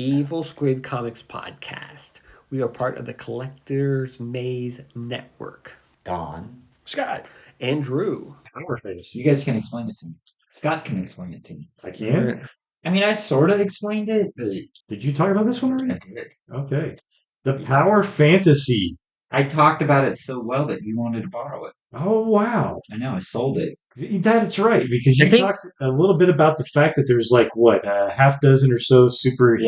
Evil Squid Comics Podcast. We are part of the Collector's Maze Network. Don. Scott. Andrew. You guys can explain it to me. Scott can explain it to me. I can? I mean, I sort of explained it, but Did you talk about this one already? I did. Okay. The Power Fantasy. I talked about it so well that you wanted to borrow it. Oh, wow. I know, I sold it. That's right, because you talked a little bit about the fact that there's like, what, a half dozen or so super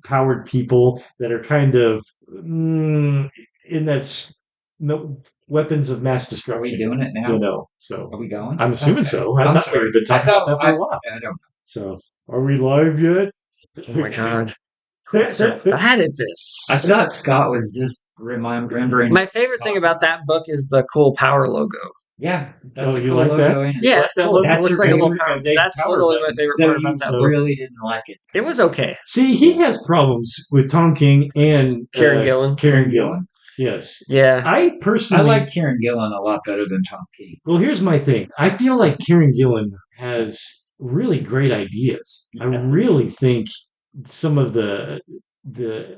powered people that are kind of in that weapons of mass destruction. Are we doing it now? You know, so are we going? I'm assuming so. I thought we've been talking about that for a while. I don't know. So, are we live yet? Oh my god. Bad at this. I thought Scott was just remembering. My favorite thing about that book is the cool power logo. Yeah, that's a you cool like logo. that? Yeah, it's cool. That looks like a little power. That's literally my favorite part about that book. Really didn't like it. It was okay. See, he has problems with Tom King and Kieron Gillen. Kieron Gillen. Yes. Yeah. I personally like Kieron Gillen a lot better than Tom King. Well, here's my thing. I feel like Kieron Gillen has really great ideas. I really think some of the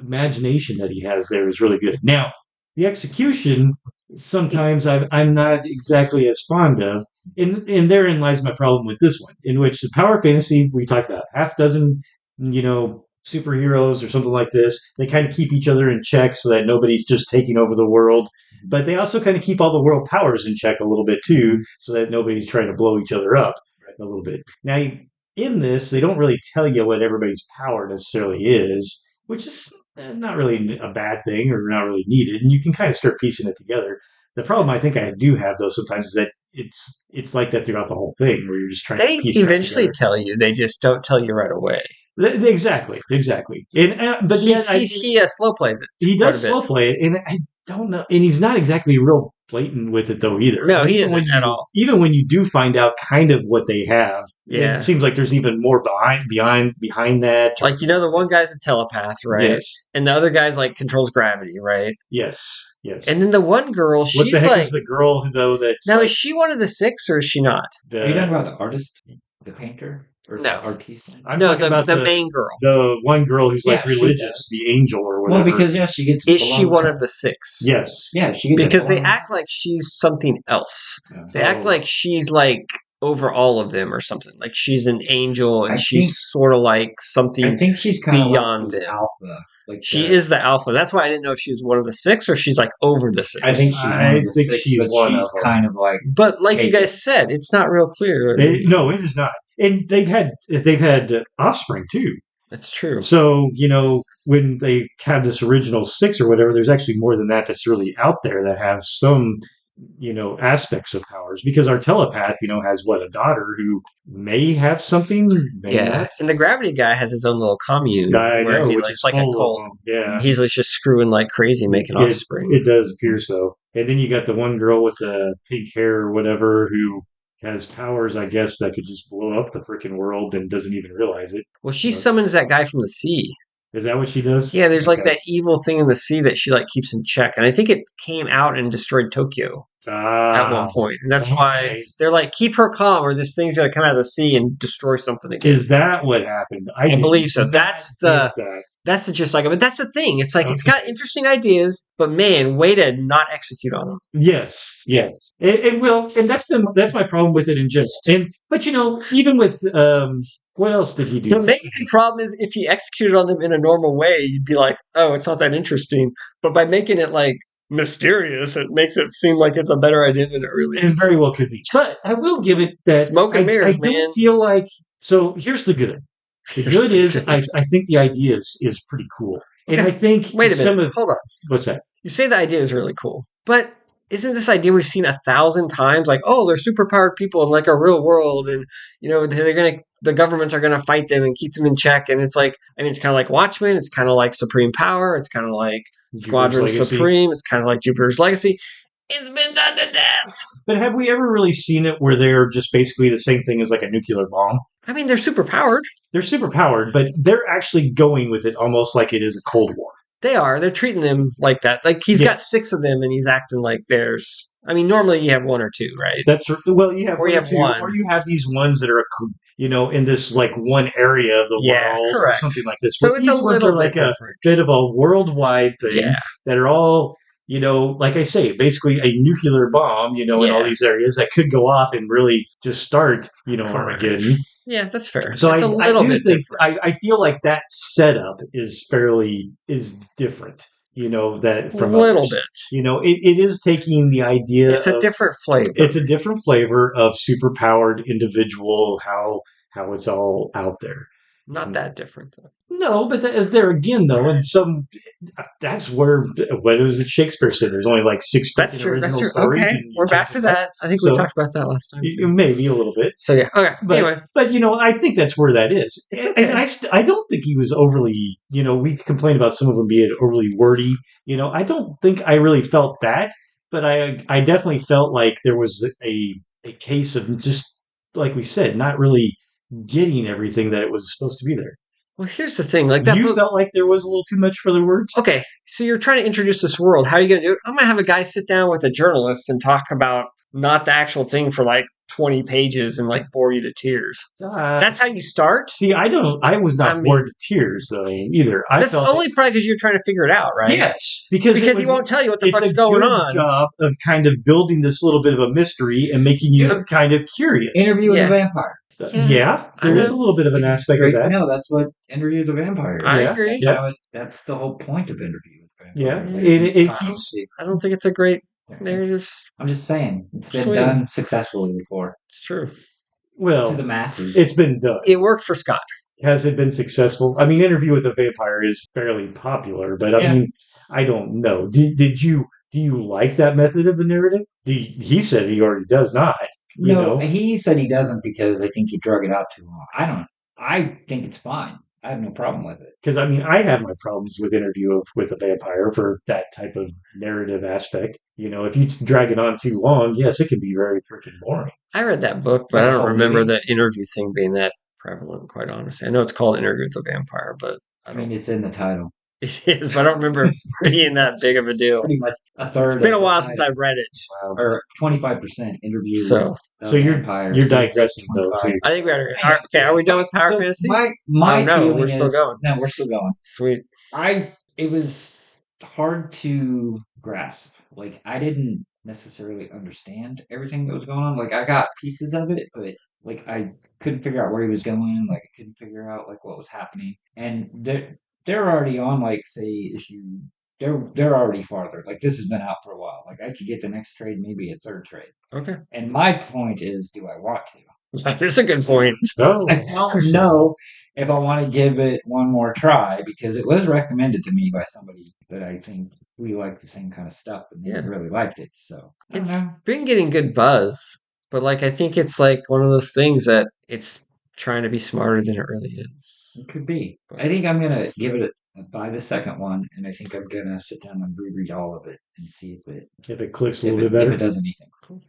imagination that he has there is really good. Now, the execution sometimes I'm not exactly as fond of, and therein lies my problem with this one, in which the power fantasy we talked about, half dozen, superheroes or something like this. They kind of keep each other in check so that nobody's just taking over the world, but they also kind of keep all the world powers in check a little bit too, so that nobody's trying to blow each other up a little bit. Now, in this, they don't really tell you what everybody's power necessarily is, which is not really a bad thing or not really needed, and you can kind of start piecing it together. The problem I think I do have, though, sometimes is that it's like that throughout the whole thing, where you're just trying to piece it together. They eventually tell you. They just don't tell you right away. Exactly. And but he slow plays it. He does slow play it, and I don't know. And he's not exactly real blatant with it, though, either. No, he isn't at all. Even when you do find out kind of what they have, it seems like there's even more behind that. Like, the one guy's a telepath, right? Yes. And the other guy's like controls gravity, right? Yes. And then the one girl, she's what the heck is the girl though? Now, is she one of the six or is she not? Are you talking about the artist, the painter? No, I'm talking about the main girl, the one girl who's like religious, the angel or whatever. Well, because she gets. Is she one of the six? Yes. Yeah, she gets. Because they act like she's something else. Yeah. They act like she's like over all of them or something. Like she's an angel and she's sort of like something. I think she's kind beyond of like them. Alpha. Like she is the alpha. That's why I didn't know if she was one of the six or she's like over the six. I think she's one of the six, but she's kind of like. But like you guys said, it's not real clear. No, it is not. And they've had offspring too. That's true. So, when they have this original six or whatever, there's actually more than that that's really out there that have some, aspects of powers. Because our telepath, has a daughter who may have something. May not. And the gravity guy has his own little commune where it's like a cult. Yeah. He's just screwing like crazy, making offspring. It does appear so. And then you got the one girl with the pink hair or whatever who has powers, I guess, that could just blow up the freaking world and doesn't even realize it. Well, she summons that guy from the sea. Is that what she does? Yeah, there's like that evil thing in the sea that she like keeps in check. And I think it came out and destroyed Tokyo at one point. And that's why they're like, keep her calm or this thing's going to come out of the sea and destroy something again. Is that what happened? I believe so. That's the gist. Like, but that's the thing. It's like, it's got interesting ideas, but man, way to not execute on them. Yes. It will. And that's my problem with it in general. But even with, what else did he do? The main problem is if you executed on them in a normal way, you'd be like, oh, it's not that interesting. But by making it like mysterious, it makes it seem like it's a better idea than it really is. It very well could be. But I will give it that smoke and mirrors, I don't feel like so here's the good. The good is I think the idea is pretty cool. And I think wait a minute, hold on. What's that? You say the idea is really cool. But isn't this idea we've seen 1,000 times? Like, oh, they're superpowered people in like a real world, and the governments are gonna fight them and keep them in check. And it's like, it's kind of like Watchmen. It's kind of like Supreme Power. It's kind of like Squadron Supreme. It's kind of like Jupiter's Legacy. It's been done to death. But have we ever really seen it where they're just basically the same thing as like a nuclear bomb? I mean, they're superpowered. They're superpowered, but they're actually going with it almost like it is a Cold War. They are. They're treating them like that. Like he's got 6 of them, and he's acting like there's I mean, normally you have one or two, right? Well, you have Or one you or have two, one. or you have these ones that are, in this like one area of the Yeah, world or correct. something like this. So Where it's a these ones little are bit like a different. bit of a worldwide thing Yeah. that are all, like I say, basically a nuclear bomb, in all Yeah. these areas that could go off and really just start, Correct. Armageddon. Yeah, that's fair. So It's a I little do bit think different. I feel like that setup is different, that from Little others. bit. It is taking the idea It's a of different flavor. it's a different flavor of superpowered individual, how it's all out there. Not that different, though. No, but there again, though, in some that's where what is it Shakespeare said? There's only like six That's freaking true. That's original true. stories, Okay. and you We're back change to it up. that. I think we So talked about that last time, too. maybe a little bit. So, yeah. Okay. But Anyway. I think that's where that is. It's And okay. I don't think he was overly, we complain about some of them being overly wordy. I don't think I really felt that, but I definitely felt like there was a case of just like we said, not really getting everything that it was supposed to be there. Well, here's the thing. Like that You book. felt like there was a little too much for the words? Okay. So you're trying to introduce this world. How are you going to do it? I'm going to have a guy sit down with a journalist and talk about not the actual thing for like 20 pages and like bore you to tears. That's how you start? See, I was not bored to tears though either. I That's felt only probably because you're trying to figure it out, right? Yes, because he won't tell you what the it's fuck's a going good on. job of kind of building this little bit of a mystery and making you kind of curious. Interview with a vampire. Yeah, there is a little bit of an aspect of that. No, that's what Interview with a Vampire is. I agree. That's the whole point of Interview with a Yeah, Vampire. it keeps. I don't think it's a great narrative. I'm just saying, it's been done successfully before. It's true. Well, to the masses. It's been done. It worked for Scott. Has it been successful? I mean, Interview with a Vampire is fairly popular, but I mean, I don't know. Do you like that method of the narrative? He said he already does not. He said he doesn't because I think he drug it out too long. I think it's fine. I have no problem with it. Because, I mean, I have my problems with Interview with a Vampire for that type of narrative aspect. If you drag it on too long, yes, it can be very freaking boring. I read that book, but I don't remember the interview thing being that prevalent, quite honestly. I know it's called Interview with a Vampire, but I mean, it's in the title. It is, but I don't remember being that big of a deal. Pretty much a third. It's been a while since I've read it. Wow. Or 25% Interview so you're digressing, though, too. I think we are. Okay, are we done with Power Fantasy? No, we're still going. No, we're still going. Sweet. It was hard to grasp. Like, I didn't necessarily understand everything that was going on. Like, I got pieces of it, but like I couldn't figure out where he was going. Like, I couldn't figure out like what was happening. And they're already on like say issue. They're already farther. Like, this has been out for a while. Like, I could get the next trade, maybe a third trade. Okay. And my point is, do I want to? That is a good point. I don't know if I want to give it one more try because it was recommended to me by somebody that I think we like the same kind of stuff and they really liked it. So it's been getting good buzz, but like I think it's like one of those things that it's trying to be smarter than it really is. It could be. I think I'm gonna give it buy the second one, and I think I'm gonna sit down and reread all of it and see if it clicks a little bit better. If it does anything. Cool.